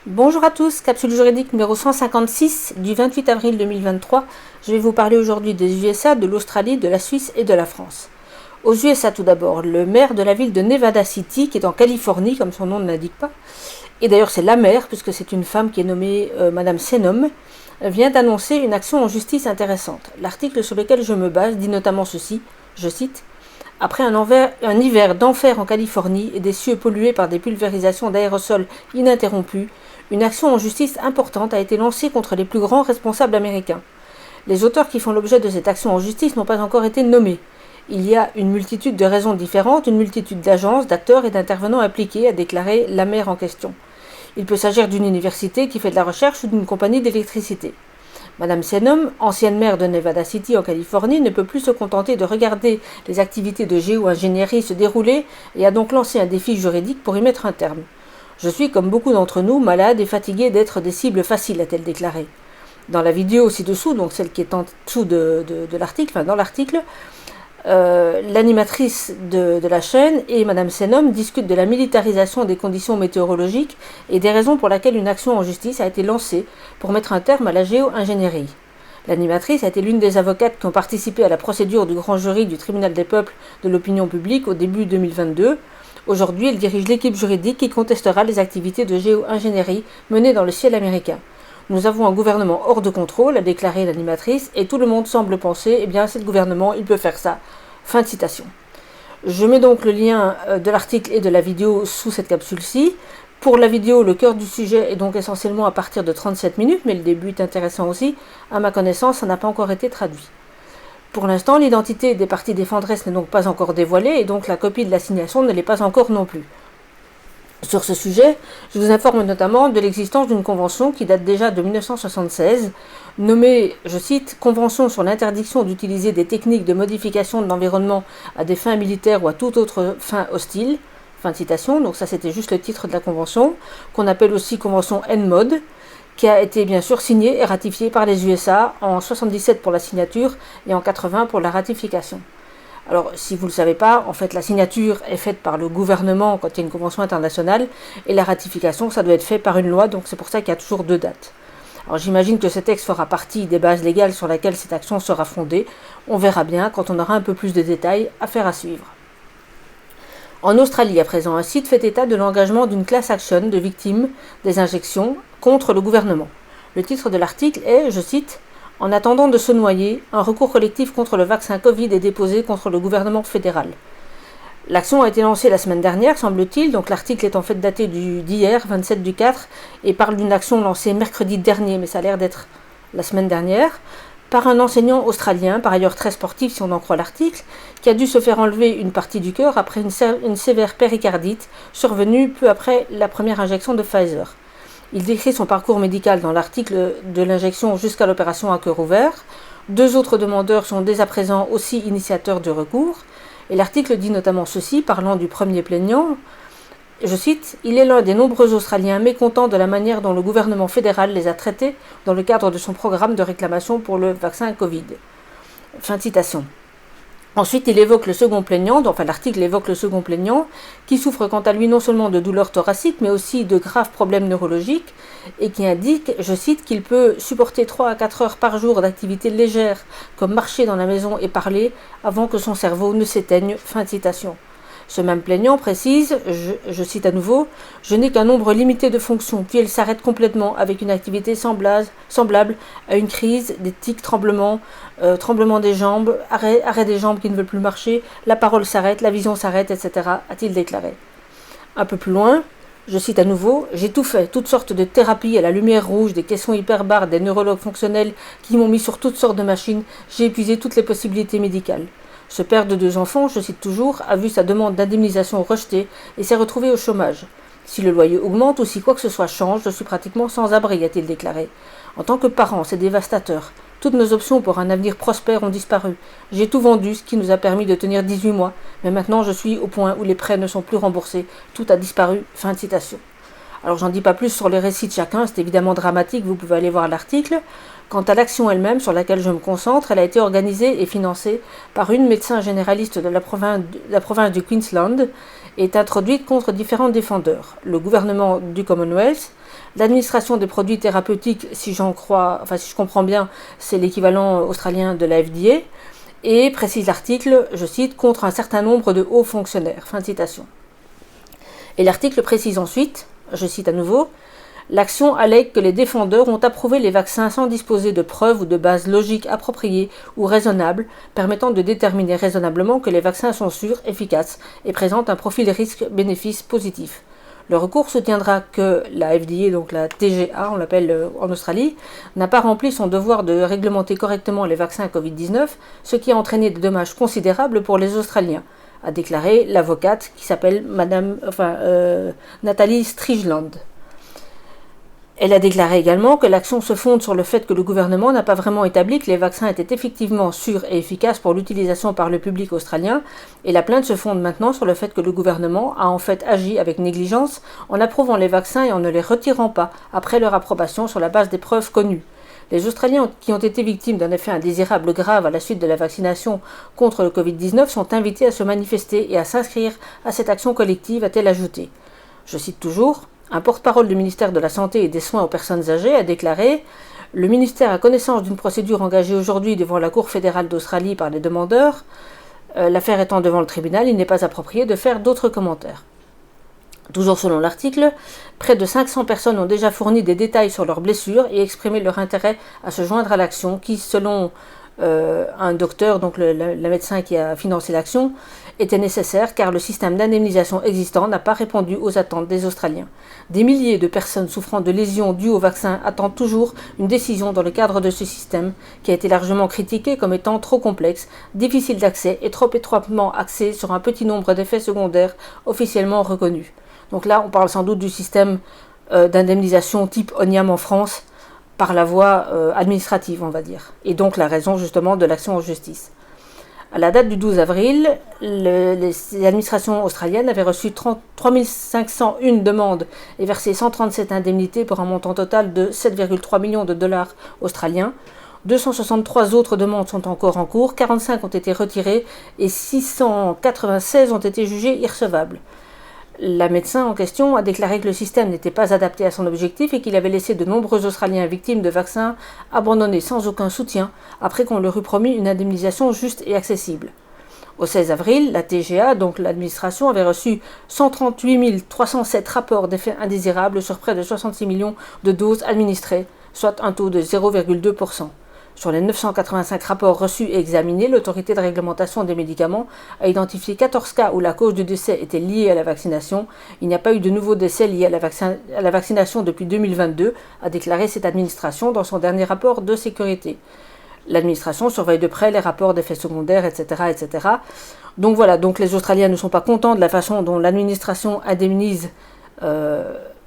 Bonjour à tous, capsule juridique numéro 156 du 28 avril 2023. Je vais vous parler aujourd'hui des USA, de l'Australie, de la Suisse et de la France. Aux USA tout d'abord, le maire de la ville de Nevada City, qui est en Californie, comme son nom ne l'indique pas, et d'ailleurs c'est la maire, puisque c'est une femme qui est nommée Madame Senom, vient d'annoncer une action en justice intéressante. L'article sur lequel je me base dit notamment ceci, je cite: après un hiver d'enfer en Californie et des cieux pollués par des pulvérisations d'aérosols ininterrompues, une action en justice importante a été lancée contre les plus grands responsables américains. Les auteurs qui font l'objet de cette action en justice n'ont pas encore été nommés. Il y a une multitude de raisons différentes, une multitude d'agences, d'acteurs et d'intervenants impliqués, a déclaré la maire en question. Il peut s'agir d'une université qui fait de la recherche ou d'une compagnie d'électricité. Madame Senom, ancienne maire de Nevada City en Californie, ne peut plus se contenter de regarder les activités de géo-ingénierie se dérouler et a donc lancé un défi juridique pour y mettre un terme. Je suis, comme beaucoup d'entre nous, malade et fatiguée d'être des cibles faciles, a-t-elle déclaré. Dans la vidéo ci-dessous, donc celle qui est en dessous de l'article, enfin dans l'article, l'animatrice de la chaîne et Madame Senom discutent de la militarisation des conditions météorologiques et des raisons pour lesquelles une action en justice a été lancée pour mettre un terme à la géo-ingénierie. L'animatrice a été l'une des avocates qui ont participé à la procédure du grand jury du tribunal des peuples de l'opinion publique au début 2022. Aujourd'hui, elle dirige l'équipe juridique qui contestera les activités de géo-ingénierie menées dans le ciel américain. Nous avons un gouvernement hors de contrôle, a déclaré l'animatrice, et tout le monde semble penser, eh bien c'est le gouvernement, il peut faire ça. Fin de citation. Je mets donc le lien de l'article et de la vidéo sous cette capsule-ci. Pour la vidéo, le cœur du sujet est donc essentiellement à partir de 37 minutes, mais le début est intéressant aussi. À ma connaissance, ça n'a pas encore été traduit. Pour l'instant, l'identité des parties défenderesses n'est donc pas encore dévoilée, et donc la copie de l'assignation ne l'est pas encore non plus. Sur ce sujet, je vous informe notamment de l'existence d'une convention qui date déjà de 1976, nommée, je cite, « Convention sur l'interdiction d'utiliser des techniques de modification de l'environnement à des fins militaires ou à toute autre fin hostile », fin de citation, donc ça c'était juste le titre de la convention, qu'on appelle aussi convention NMOD, qui a été bien sûr signée et ratifiée par les USA en 77 pour la signature et en 80 pour la ratification. Alors, si vous ne le savez pas, en fait, la signature est faite par le gouvernement quand il y a une convention internationale, et la ratification, ça doit être fait par une loi, donc c'est pour ça qu'il y a toujours deux dates. Alors, j'imagine que ce texte fera partie des bases légales sur lesquelles cette action sera fondée. On verra bien quand on aura un peu plus de détails, affaire à suivre. En Australie, à présent, un site fait état de l'engagement d'une class action de victimes des injections contre le gouvernement. Le titre de l'article est, je cite, « En attendant de se noyer, un recours collectif contre le vaccin Covid est déposé contre le gouvernement fédéral. » L'action a été lancée la semaine dernière, semble-t-il, donc l'article est en fait daté d'hier, 27 du 4, et parle d'une action lancée mercredi dernier, mais ça a l'air d'être la semaine dernière, par un enseignant australien, par ailleurs très sportif si on en croit l'article, qui a dû se faire enlever une partie du cœur après une sévère péricardite survenue peu après la première injection de Pfizer. Il décrit son parcours médical dans l'article de l'injection jusqu'à l'opération à cœur ouvert. Deux autres demandeurs sont dès à présent aussi initiateurs du recours. Et l'article dit notamment ceci, parlant du premier plaignant. Je cite, « Il est l'un des nombreux Australiens mécontents de la manière dont le gouvernement fédéral les a traités dans le cadre de son programme de réclamation pour le vaccin Covid. » Fin de citation. Ensuite, il évoque le second plaignant, enfin l'article évoque le second plaignant, qui souffre quant à lui non seulement de douleurs thoraciques, mais aussi de graves problèmes neurologiques, et qui indique, je cite, qu'il peut supporter 3 à 4 heures par jour d'activité légère, comme marcher dans la maison et parler, avant que son cerveau ne s'éteigne. Fin de citation. Ce même plaignant précise, je cite à nouveau, « Je n'ai qu'un nombre limité de fonctions, puis elle s'arrête complètement avec une activité semblable à une crise, des tics, tremblements des jambes, arrêt des jambes qui ne veulent plus marcher, la parole s'arrête, la vision s'arrête, etc. » a-t-il déclaré. Un peu plus loin, je cite à nouveau, « J'ai tout fait, toutes sortes de thérapies à la lumière rouge, des caissons hyperbares, des neurologues fonctionnels qui m'ont mis sur toutes sortes de machines, j'ai épuisé toutes les possibilités médicales. » Ce père de 2 enfants, je cite toujours, a vu sa demande d'indemnisation rejetée et s'est retrouvé au chômage. Si le loyer augmente ou si quoi que ce soit change, je suis pratiquement sans abri, a-t-il déclaré. En tant que parent, c'est dévastateur. Toutes nos options pour un avenir prospère ont disparu. J'ai tout vendu, ce qui nous a permis de tenir 18 mois, mais maintenant je suis au point où les prêts ne sont plus remboursés. Tout a disparu. Fin de citation. Alors j'en dis pas plus sur les récits de chacun, c'est évidemment dramatique, vous pouvez aller voir l'article. Quant à l'action elle-même sur laquelle je me concentre, elle a été organisée et financée par une médecin généraliste de la province du Queensland et est introduite contre différents défendeurs. Le gouvernement du Commonwealth, L'administration des produits thérapeutiques, si je comprends bien, c'est l'équivalent australien de la FDA, et précise l'article, je cite, contre un certain nombre de hauts fonctionnaires. Fin de citation. Et l'article précise ensuite, je cite à nouveau, l'action allègue que les défendeurs ont approuvé les vaccins sans disposer de preuves ou de bases logiques appropriées ou raisonnables permettant de déterminer raisonnablement que les vaccins sont sûrs, efficaces et présentent un profil risque-bénéfice positif. Le recours soutiendra que la FDA, donc la TGA, on l'appelle en Australie, n'a pas rempli son devoir de réglementer correctement les vaccins Covid-19, ce qui a entraîné des dommages considérables pour les Australiens, a déclaré l'avocate qui s'appelle Nathalie Strigeland. Elle a déclaré également que l'action se fonde sur le fait que le gouvernement n'a pas vraiment établi que les vaccins étaient effectivement sûrs et efficaces pour l'utilisation par le public australien, et la plainte se fonde maintenant sur le fait que le gouvernement a en fait agi avec négligence en approuvant les vaccins et en ne les retirant pas après leur approbation sur la base des preuves connues. Les Australiens qui ont été victimes d'un effet indésirable grave à la suite de la vaccination contre le Covid-19 sont invités à se manifester et à s'inscrire à cette action collective, a-t-elle ajouté. Je cite toujours. Un porte-parole du ministère de la Santé et des Soins aux personnes âgées a déclaré « Le ministère a connaissance d'une procédure engagée aujourd'hui devant la Cour fédérale d'Australie par les demandeurs. L'affaire étant devant le tribunal, il n'est pas approprié de faire d'autres commentaires. » Toujours selon l'article, près de 500 personnes ont déjà fourni des détails sur leurs blessures et exprimé leur intérêt à se joindre à l'action qui, selon un docteur, donc le médecin qui a financé l'action, était nécessaire car le système d'indemnisation existant n'a pas répondu aux attentes des Australiens. Des milliers de personnes souffrant de lésions dues au vaccin attendent toujours une décision dans le cadre de ce système qui a été largement critiqué comme étant trop complexe, difficile d'accès et trop étroitement axé sur un petit nombre d'effets secondaires officiellement reconnus. Donc là, on parle sans doute du système d'indemnisation type ONIAM en France par la voie administrative, on va dire. Et donc la raison justement de l'action en justice. À la date du 12 avril, les administrations australiennes avaient reçu 3 501 demandes et versé 137 indemnités pour un montant total de 7,3 millions de dollars australiens. 263 autres demandes sont encore en cours, 45 ont été retirées et 696 ont été jugées irrecevables. La médecin en question a déclaré que le système n'était pas adapté à son objectif et qu'il avait laissé de nombreux Australiens victimes de vaccins abandonnés sans aucun soutien après qu'on leur eut promis une indemnisation juste et accessible. Au 16 avril, la TGA, donc l'administration, avait reçu 138 307 rapports d'effets indésirables sur près de 66 millions de doses administrées, soit un taux de 0,2%. Sur les 985 rapports reçus et examinés, l'autorité de réglementation des médicaments a identifié 14 cas où la cause du décès était liée à la vaccination. Il n'y a pas eu de nouveaux décès liés à la vaccination depuis 2022, a déclaré cette administration dans son dernier rapport de sécurité. L'administration surveille de près les rapports d'effets secondaires, etc., etc. Donc voilà, donc les Australiens ne sont pas contents de la façon dont l'administration indemnise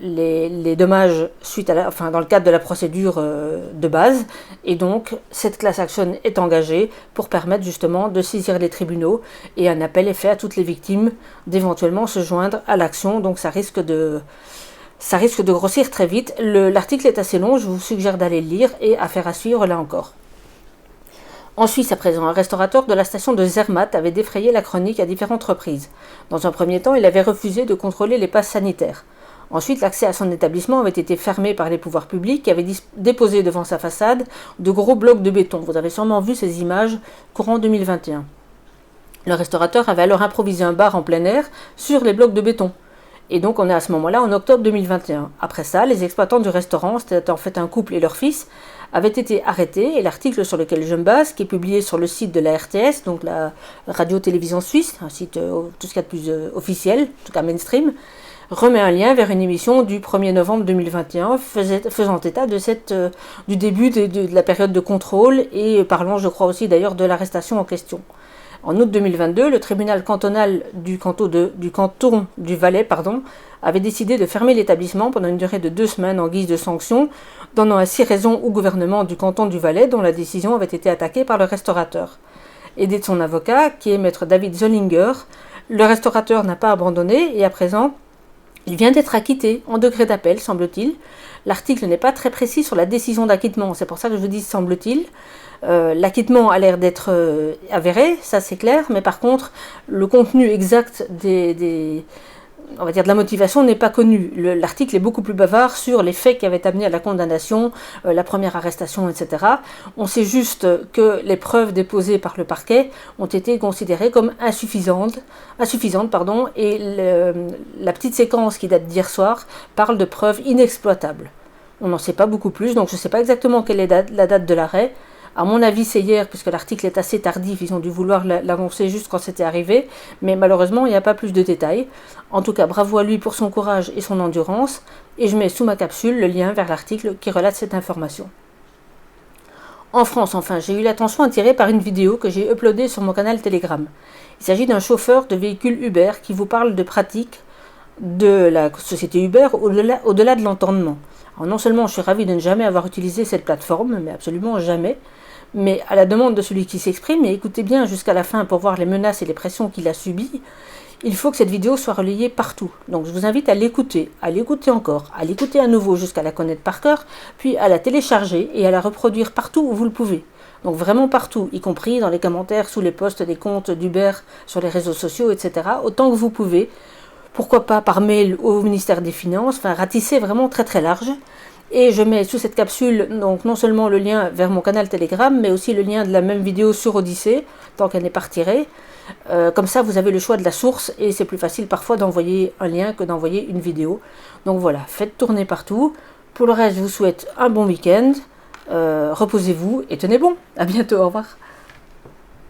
les dommages dans le cadre de la procédure de base, et donc cette class action est engagée pour permettre justement de saisir les tribunaux, et un appel est fait à toutes les victimes d'éventuellement se joindre à l'action. Donc ça risque de grossir très vite. L'article est assez long, je vous suggère d'aller le lire, et affaire à suivre là encore. En Suisse, à présent, un restaurateur de la station de Zermatt avait défrayé la chronique à différentes reprises. Dans un premier temps, il avait refusé de contrôler les passes sanitaires. Ensuite, l'accès à son établissement avait été fermé par les pouvoirs publics qui avaient déposé devant sa façade de gros blocs de béton. Vous avez sûrement vu ces images courant 2021. Le restaurateur avait alors improvisé un bar en plein air sur les blocs de béton. Et donc on est à ce moment-là en octobre 2021. Après ça, les exploitants du restaurant, c'était en fait un couple et leur fils, avaient été arrêtés, et l'article sur lequel je me base, qui est publié sur le site de la RTS, donc la radio-télévision suisse, un site tout ce qu'il y a de plus officiel, en tout cas mainstream, remet un lien vers une émission du 1er novembre 2021 faisant état du début de la période de contrôle et parlant, je crois aussi d'ailleurs, de l'arrestation en question. En août 2022, le tribunal cantonal du canton du Valais avait décidé de fermer l'établissement pendant une durée de 2 semaines en guise de sanction, donnant ainsi raison au gouvernement du canton du Valais dont la décision avait été attaquée par le restaurateur. Aidé de son avocat, qui est maître David Zollinger, le restaurateur n'a pas abandonné et à présent, il vient d'être acquitté en degré d'appel, semble-t-il. L'article n'est pas très précis sur la décision d'acquittement, c'est pour ça que je vous dis semble-t-il. L'acquittement a l'air d'être avéré, ça c'est clair, mais par contre, le contenu exact des on va dire, de la motivation n'est pas connue. L'article est beaucoup plus bavard sur les faits qui avaient amené à la condamnation, la première arrestation, etc. On sait juste que les preuves déposées par le parquet ont été considérées comme insuffisantes, et la petite séquence qui date d'hier soir parle de preuves inexploitables. On n'en sait pas beaucoup plus, donc je ne sais pas exactement quelle est la date de l'arrêt. À mon avis, c'est hier, puisque l'article est assez tardif, ils ont dû vouloir l'annoncer juste quand c'était arrivé, mais malheureusement, il n'y a pas plus de détails. En tout cas, bravo à lui pour son courage et son endurance, et je mets sous ma capsule le lien vers l'article qui relate cette information. En France, enfin, j'ai eu l'attention attirée par une vidéo que j'ai uploadée sur mon canal Telegram. Il s'agit d'un chauffeur de véhicule Uber qui vous parle de pratiques de la société Uber au-delà de l'entendement. Alors non seulement je suis ravie de ne jamais avoir utilisé cette plateforme, mais absolument jamais, mais à la demande de celui qui s'exprime, et écoutez bien jusqu'à la fin pour voir les menaces et les pressions qu'il a subies, il faut que cette vidéo soit relayée partout. Donc je vous invite à l'écouter encore, à l'écouter à nouveau jusqu'à la connaître par cœur, puis à la télécharger et à la reproduire partout où vous le pouvez. Donc vraiment partout, y compris dans les commentaires, sous les posts des comptes d'Uber, sur les réseaux sociaux, etc., autant que vous pouvez. Pourquoi pas par mail au ministère des Finances, enfin ratisser vraiment très très large. Et je mets sous cette capsule donc non seulement le lien vers mon canal Telegram, mais aussi le lien de la même vidéo sur Odyssée, tant qu'elle n'est pas retirée. Comme ça, vous avez le choix de la source, et c'est plus facile parfois d'envoyer un lien que d'envoyer une vidéo. Donc voilà, faites tourner partout. Pour le reste, je vous souhaite un bon week-end, reposez-vous et tenez bon. À bientôt, au revoir.